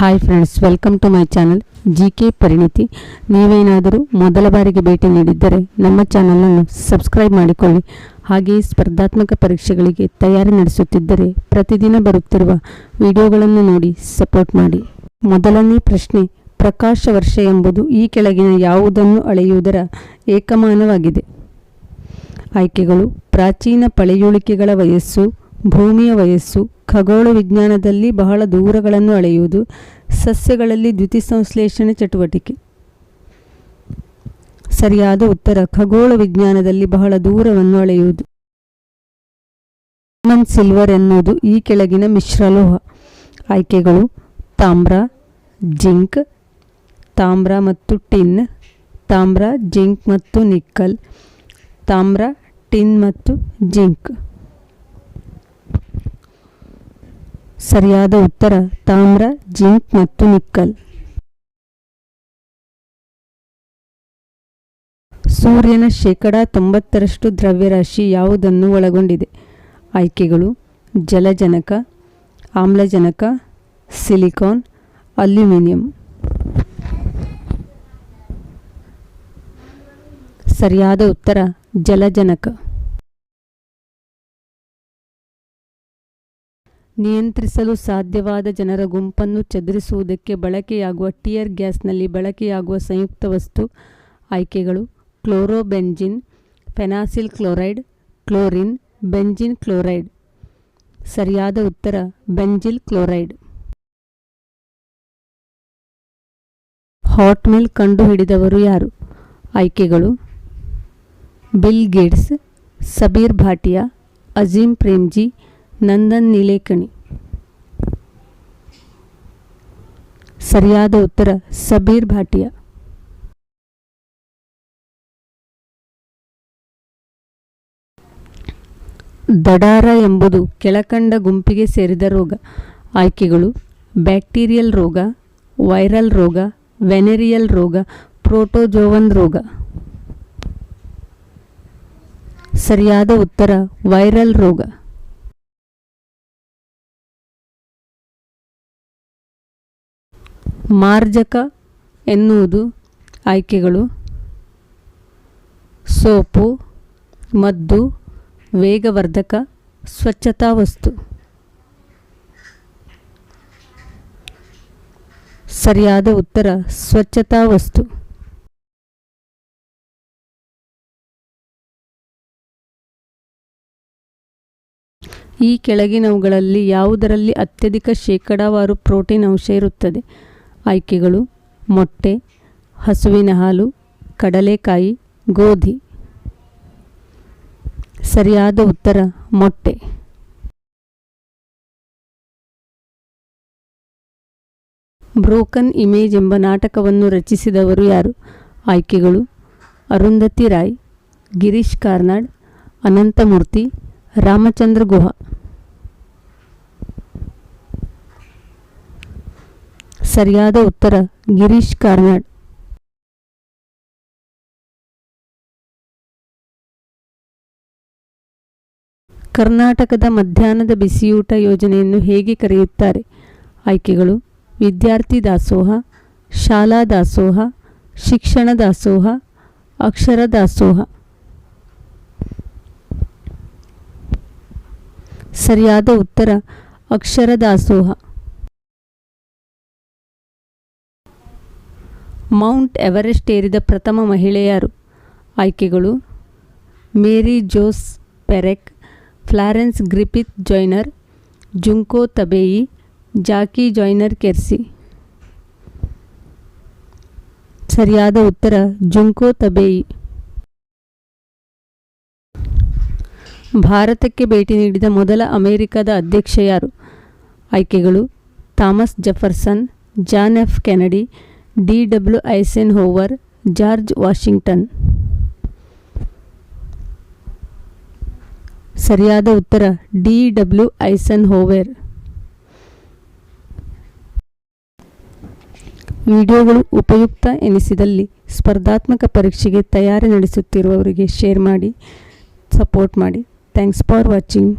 Hi friends, welcome to my channel GK Parinithi. ನೀವೇನಾದರೂ ಮೊದಲ ಬಾರಿಗೆ ಭೇಟಿ ನೀಡಿದ್ದರೆ ನಮ್ಮ ಚಾನಲನ್ನು ಸಬ್ಸ್ಕ್ರೈಬ್ ಮಾಡಿಕೊಳ್ಳಿ. ಹಾಗೆಯೇ ಸ್ಪರ್ಧಾತ್ಮಕ ಪರೀಕ್ಷೆಗಳಿಗೆ ತಯಾರಿ ನಡೆಸುತ್ತಿದ್ದರೆ ಪ್ರತಿದಿನ ಬರುತ್ತಿರುವ ವಿಡಿಯೋಗಳನ್ನು ನೋಡಿ ಸಪೋರ್ಟ್ ಮಾಡಿ. ಮೊದಲನೇ ಪ್ರಶ್ನೆ, ಪ್ರಕಾಶ ವರ್ಷ ಎಂಬುದು ಈ ಕೆಳಗಿನ ಯಾವುದನ್ನು ಅಳೆಯುವುದರ ಏಕಮಾನವಾಗಿದೆ? ಆಯ್ಕೆಗಳು: ಪ್ರಾಚೀನ ಪಳೆಯುಳಿಕೆಗಳ ವಯಸ್ಸು, ಭೂಮಿಯ ವಯಸ್ಸು, ಖಗೋಳ ವಿಜ್ಞಾನದಲ್ಲಿ ಬಹಳ ದೂರಗಳನ್ನು ಅಳೆಯುವುದು, ಸಸ್ಯಗಳಲ್ಲಿ ದ್ಯುತಿಸಂಶ್ಲೇಷಣೆ ಚಟುವಟಿಕೆ. ಸರಿಯಾದ ಉತ್ತರ ಖಗೋಳ ವಿಜ್ಞಾನದಲ್ಲಿ ಬಹಳ ದೂರವನ್ನು ಅಳೆಯುವುದು. ಕಾಮನ್ ಸಿಲ್ವರ್ ಎನ್ನುವುದು ಈ ಕೆಳಗಿನ ಮಿಶ್ರಲೋಹ. ಆಯ್ಕೆಗಳು: ತಾಮ್ರ, ಜಿಂಕ್, ತಾಮ್ರ ಮತ್ತು ಟಿನ್, ತಾಮ್ರ, ಜಿಂಕ್ ಮತ್ತು ನಿಕ್ಕಲ್, ತಾಮ್ರ, ಟಿನ್ ಮತ್ತು ಜಿಂಕ್. ಸರಿಯಾದ ಉತ್ತರ ತಾಮ್ರ, ಜಿಂಕ್ ಮತ್ತು ನಿಕ್ಕಲ್. ಸೂರ್ಯನ ಶೇಕಡಾ 90ರಷ್ಟು ದ್ರವ್ಯರಾಶಿ ಯಾವುದನ್ನು ಒಳಗೊಂಡಿದೆ? ಆಯ್ಕೆಗಳು: ಜಲಜನಕ, ಆಮ್ಲಜನಕ, ಸಿಲಿಕಾನ್, ಅಲ್ಯೂಮಿನಿಯಂ. ಸರಿಯಾದ ಉತ್ತರ ಜಲಜನಕ. ನಿಯಂತ್ರಿಸಲು ಸಾಧ್ಯವಾದ ಜನರ ಗುಂಪನ್ನು ಚದುರಿಸುವುದಕ್ಕೆ ಬಳಕೆಯಾಗುವ ಟಿಯರ್ ಗ್ಯಾಸ್ನಲ್ಲಿ ಬಳಕೆಯಾಗುವ ಸಂಯುಕ್ತ ವಸ್ತು. ಆಯ್ಕೆಗಳು: chlorobenzene, phenacyl chloride, chlorine, benzene chloride. ಸರಿಯಾದ ಉತ್ತರ ಬೆಂಜಿಲ್ ಕ್ಲೋರೈಡ್. ಹಾಟ್ ಮಿಲ್ ಕಂಡುಹಿಡಿದವರು ಯಾರು? ಆಯ್ಕೆಗಳು: ಬಿಲ್ ಗೇಟ್ಸ್, ಸಬೀರ್ ಭಾಟಿಯಾ, ಅಜೀಂ ಪ್ರೇಮ್ಜಿ, ನಂದನ್ ನೀಲೇಕಣಿ. ಸರಿಯಾದ ಉತ್ತರ ಸಬೀರ್ ಭಾಟಿಯಾ. ದಡಾರ ಎಂಬುದು ಕೆಳಕಂಡ ಗುಂಪಿಗೆ ಸೇರಿದ ರೋಗ. ಆಯ್ಕೆಗಳು: ಬ್ಯಾಕ್ಟೀರಿಯಲ್ ರೋಗ, ವೈರಲ್ ರೋಗ, ವೆನೆರಿಯಲ್ ರೋಗ, ಪ್ರೋಟೋಜೋವನ್ ರೋಗ. ಸರಿಯಾದ ಉತ್ತರ ವೈರಲ್ ರೋಗ. ಮಾರ್ಜಕ ಎನ್ನುವುದು ಆಯ್ಕೆಗಳು: ಸೋಪು, ಮದ್ದು, ವೇಗವರ್ಧಕ, ಸ್ವಚ್ಛತಾ ವಸ್ತು. ಸರಿಯಾದ ಉತ್ತರ ಸ್ವಚ್ಛತಾ ವಸ್ತು. ಈ ಕೆಳಗಿನವುಗಳಲ್ಲಿ ಯಾವುದರಲ್ಲಿ ಅತ್ಯಧಿಕ ಶೇಕಡಾವಾರು ಪ್ರೋಟೀನ್ ಅಂಶ ಇರುತ್ತದೆ? ಆಯ್ಕೆಗಳು: ಮೊಟ್ಟೆ, ಹಸುವಿನ ಹಾಲು, ಕಡಲೆಕಾಯಿ, ಗೋಧಿ. ಸರಿಯಾದ ಉತ್ತರ ಮೊಟ್ಟೆ. ಬ್ರೋಕನ್ ಇಮೇಜ್ ಎಂಬ ನಾಟಕವನ್ನು ರಚಿಸಿದವರು ಯಾರು? ಆಯ್ಕೆಗಳು: ಅರುಂಧತಿ ರಾಯ್, ಗಿರೀಶ್ ಕಾರ್ನಾಡ್, ಅನಂತಮೂರ್ತಿ, ರಾಮಚಂದ್ರ ಗುಹಾ. ಸರಿಯಾದ ಉತ್ತರ ಗಿರೀಶ್ ಕಾರ್ನಾಡ್. ಕರ್ನಾಟಕದ ಮಧ್ಯಾಹ್ನದ ಬಿಸಿಯೂಟ ಯೋಜನೆಯನ್ನು ಹೇಗೆ ಕರೆಯುತ್ತಾರೆ? ಆಯ್ಕೆಗಳು: ವಿದ್ಯಾರ್ಥಿ ದಾಸೋಹ, ಶಾಲಾ ದಾಸೋಹ, ಶಿಕ್ಷಣ ದಾಸೋಹ, ಅಕ್ಷರ ದಾಸೋಹ. ಸರಿಯಾದ ಉತ್ತರ ಅಕ್ಷರ ದಾಸೋಹ. ಮೌಂಟ್ ಎವರೆಸ್ಟ್ ಏರಿದ ಪ್ರಥಮ ಮಹಿಳೆ ಯಾರು? ಆಯ್ಕೆಗಳು: ಮೇರಿ ಜೋಸ್ ಪೆರೆಕ್, ಫ್ಲಾರೆನ್ಸ್ ಗ್ರಿಫಿತ್ ಜಾಯ್ನರ್, ಜುಂಕೋ ತಬೇಯಿ, ಜಾಕಿ ಜಾಯ್ನರ್ ಕೆರ್ಸಿ. ಸರಿಯಾದ ಉತ್ತರ ಜುಂಕೋ ತಬೇಯಿ. ಭಾರತಕ್ಕೆ ಭೇಟಿ ನೀಡಿದ ಮೊದಲ ಅಮೆರಿಕದ ಅಧ್ಯಕ್ಷ ಯಾರು? ಆಯ್ಕೆಗಳು: Thomas Jefferson, John F Kennedy, D W. Eisenhower, George Washington. ಸರಿಯಾದ ಉತ್ತರ ಡಿ.ಡಬ್ಲ್ಯೂ. ಐಸೆನ್ಹೋವರ್. ವಿಡಿಯೋಗಳು ಉಪಯುಕ್ತ ಎನಿಸಿದಲ್ಲಿ ಸ್ಪರ್ಧಾತ್ಮಕ ಪರೀಕ್ಷೆಗೆ ತಯಾರಿ ನಡೆಸುತ್ತಿರುವವರಿಗೆ ಶೇರ್ ಮಾಡಿ, ಸಪೋರ್ಟ್ ಮಾಡಿ. Thanks for watching.